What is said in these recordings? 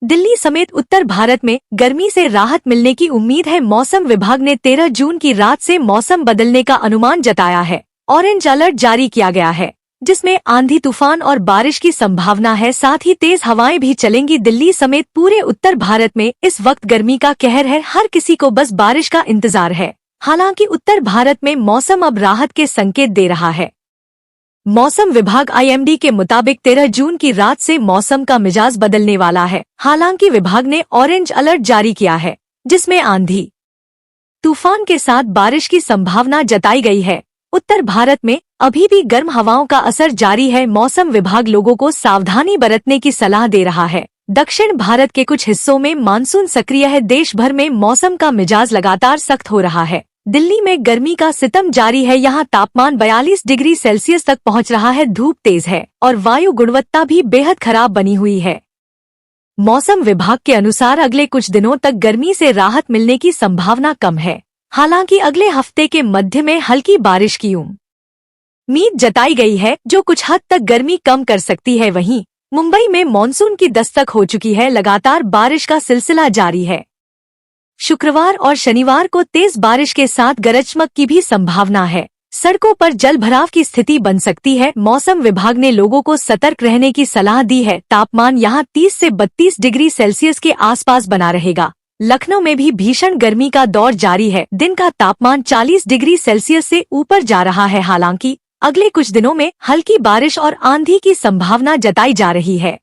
दिल्ली समेत उत्तर भारत में गर्मी से राहत मिलने की उम्मीद है। मौसम विभाग ने 13 जून की रात से मौसम बदलने का अनुमान जताया है। ऑरेंज अलर्ट जारी किया गया है, जिसमें आंधी तूफान और बारिश की संभावना है। साथ ही तेज हवाएं भी चलेंगी। दिल्ली समेत पूरे उत्तर भारत में इस वक्त गर्मी का कहर है। हर किसी को बस बारिश का इंतजार है। हालांकि उत्तर भारत में मौसम अब राहत के संकेत दे रहा है। मौसम विभाग IMD के मुताबिक 13 जून की रात से मौसम का मिजाज बदलने वाला है। हालांकि विभाग ने ऑरेंज अलर्ट जारी किया है, जिसमें आंधी तूफान के साथ बारिश की संभावना जताई गई है। उत्तर भारत में अभी भी गर्म हवाओं का असर जारी है। मौसम विभाग लोगों को सावधानी बरतने की सलाह दे रहा है। दक्षिण भारत के कुछ हिस्सों में मानसून सक्रिय है। देश भर में मौसम का मिजाज लगातार सख्त हो रहा है। दिल्ली में गर्मी का सितम जारी है। यहाँ तापमान 42 डिग्री सेल्सियस तक पहुँच रहा है। धूप तेज है और वायु गुणवत्ता भी बेहद खराब बनी हुई है। मौसम विभाग के अनुसार अगले कुछ दिनों तक गर्मी से राहत मिलने की संभावना कम है। हालांकि अगले हफ्ते के मध्य में हल्की बारिश की उम्मीद जताई गई है, जो कुछ हद तक गर्मी कम कर सकती है। वहीं मुंबई में मानसून की दस्तक हो चुकी है। लगातार बारिश का सिलसिला जारी है। शुक्रवार और शनिवार को तेज बारिश के साथ गरज चमक की भी संभावना है। सड़कों पर जलभराव की स्थिति बन सकती है। मौसम विभाग ने लोगों को सतर्क रहने की सलाह दी है। तापमान यहां 30 से 32 डिग्री सेल्सियस के आसपास बना रहेगा। लखनऊ में भी भीषण गर्मी का दौर जारी है। दिन का तापमान 40 डिग्री सेल्सियस से ऊपर जा रहा है। हालांकि अगले कुछ दिनों में हल्की बारिश और आंधी की संभावना जताई जा रही है,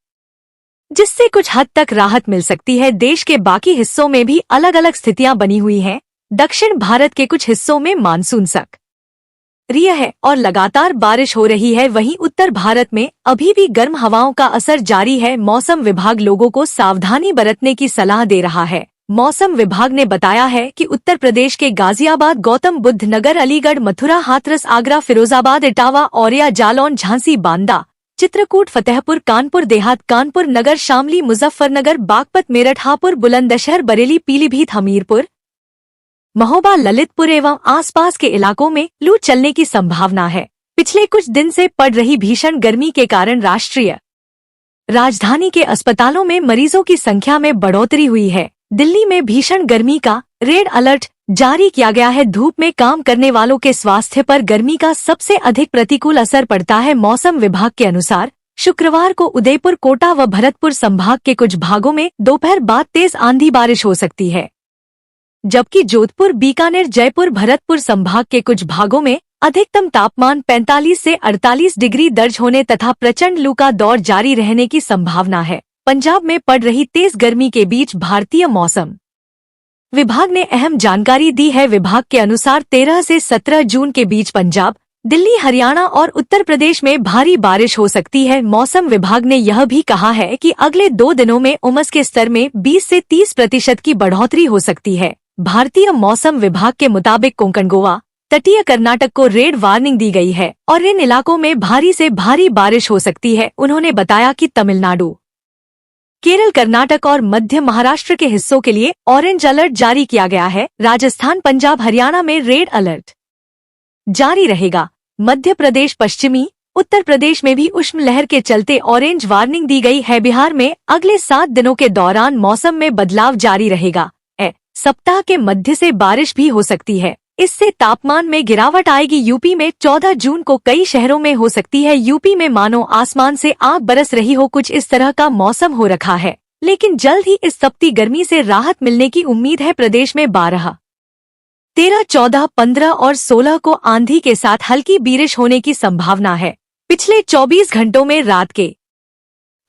जिससे कुछ हद तक राहत मिल सकती है। देश के बाकी हिस्सों में भी अलग अलग स्थितियां बनी हुई हैं। दक्षिण भारत के कुछ हिस्सों में मानसून सक्रिय है और लगातार बारिश हो रही है। वहीं उत्तर भारत में अभी भी गर्म हवाओं का असर जारी है। मौसम विभाग लोगों को सावधानी बरतने की सलाह दे रहा है। मौसम विभाग ने बताया है कि उत्तर प्रदेश के गाजियाबाद, गौतम बुद्ध नगर, अलीगढ़, मथुरा, हाथरस, आगरा, फिरोजाबाद, इटावा, औरैया, जालौन, झांसी, बांदा, चित्रकूट, फतेहपुर, कानपुर देहात, कानपुर नगर, शामली, मुजफ्फरनगर, बागपत, मेरठ, हापुड़, बुलंदशहर, बरेली, पीलीभीत, हमीरपुर, महोबा, ललितपुर एवं आसपास के इलाकों में लू चलने की संभावना है। पिछले कुछ दिन से पड़ रही भीषण गर्मी के कारण राष्ट्रीय राजधानी के अस्पतालों में मरीजों की संख्या में बढ़ोतरी हुई है। दिल्ली में भीषण गर्मी का रेड अलर्ट जारी किया गया है। धूप में काम करने वालों के स्वास्थ्य पर गर्मी का सबसे अधिक प्रतिकूल असर पड़ता है। मौसम विभाग के अनुसार शुक्रवार को उदयपुर, कोटा व भरतपुर संभाग के कुछ भागों में दोपहर बाद तेज आंधी बारिश हो सकती है, जबकि जोधपुर, बीकानेर, जयपुर, भरतपुर संभाग के कुछ भागों में अधिकतम तापमान 45 से 48 डिग्री दर्ज होने तथा प्रचंड लू का दौर जारी रहने की संभावना है। पंजाब में पड़ रही तेज गर्मी के बीच भारतीय मौसम विभाग ने अहम जानकारी दी है। विभाग के अनुसार 13 से 17 जून के बीच पंजाब, दिल्ली, हरियाणा और उत्तर प्रदेश में भारी बारिश हो सकती है। मौसम विभाग ने यह भी कहा है कि अगले 2 दिनों में उमस के स्तर में 20 से 30% की बढ़ोतरी हो सकती है। भारतीय मौसम विभाग के मुताबिक कोंकण, गोवा, तटीय कर्नाटक को रेड वार्निंग दी गई है और इन इलाकों में भारी से भारी बारिश हो सकती है। उन्होंने बताया कि तमिलनाडु, केरल, कर्नाटक और मध्य महाराष्ट्र के हिस्सों के लिए ऑरेंज अलर्ट जारी किया गया है। राजस्थान, पंजाब, हरियाणा में रेड अलर्ट जारी रहेगा। मध्य प्रदेश, पश्चिमी उत्तर प्रदेश में भी उष्ण लहर के चलते ऑरेंज वार्निंग दी गई है। बिहार में अगले 7 दिनों के दौरान मौसम में बदलाव जारी रहेगा। सप्ताह के मध्य से बारिश भी हो सकती है। इससे तापमान में गिरावट आएगी। यूपी में 14 जून को कई शहरों में हो सकती है। यूपी में मानो आसमान से आग बरस रही हो, कुछ इस तरह का मौसम हो रखा है। लेकिन जल्द ही इस तपती गर्मी से राहत मिलने की उम्मीद है। प्रदेश में 12, 13, 14, 15 और 16 को आंधी के साथ हल्की बारिश होने की संभावना है। पिछले 24 घंटों में रात के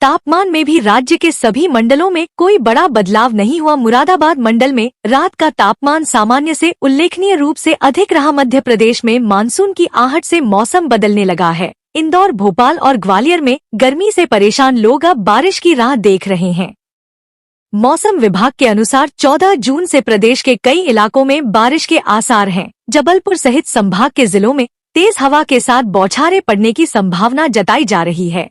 तापमान में भी राज्य के सभी मंडलों में कोई बड़ा बदलाव नहीं हुआ। मुरादाबाद मंडल में रात का तापमान सामान्य से उल्लेखनीय रूप से अधिक रहा। मध्य प्रदेश में मानसून की आहट से मौसम बदलने लगा है। इंदौर, भोपाल और ग्वालियर में गर्मी से परेशान लोग अब बारिश की राह देख रहे हैं। मौसम विभाग के अनुसार 14 जून से प्रदेश के कई इलाकों में बारिश के आसार हैं। जबलपुर सहित संभाग के जिलों में तेज हवा के साथ बौछारें पड़ने की संभावना जताई जा रही है।